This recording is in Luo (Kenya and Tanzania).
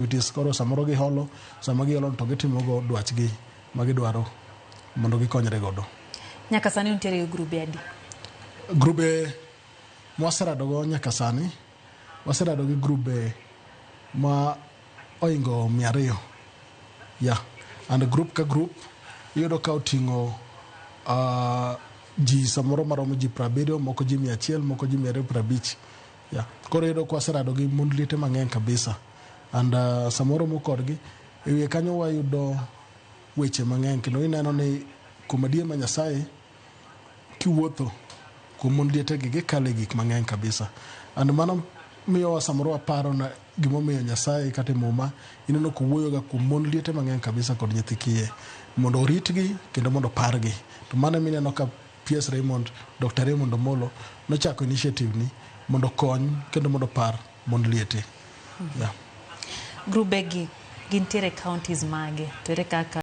activities koro samoro giholo, sama giholo to gitimogo dwachgi magidwaro mondo gikonyre godo. Nyaka sani untiere grube adi? Grube mwaseradogo nyaka sani, waserado gi grube ma oingo 200. Yeah. And group ka group yudo ka oting'o ji samoro maromo ji 70, moko ji 100, moko ji 250. Yeah. Koro yudo kwa waserado gi mond liete mang'eny kabisa. And samoro mokodgi ewie kanyo wayudo weche mang'eny kendo ineno ni kuom adier ma Nyasaye kiwuotho kuom mond liete gi gikale gik mang'eny kabisa. And mano miyo samoro aparo na gimomiyo Nyasaye kata muma ineno kuwuoyoga kuom mond liete mang'eny kabisa kod nyithi kiye mondo oritgi kendo mondo pargi. To mano mineno ka PS Raymond, Dr. Raymond Omolo nochako initiative ni mondo kony kendo mondo par mond liete. Yeah. Grube gi gintiere counties mage, to ere kaka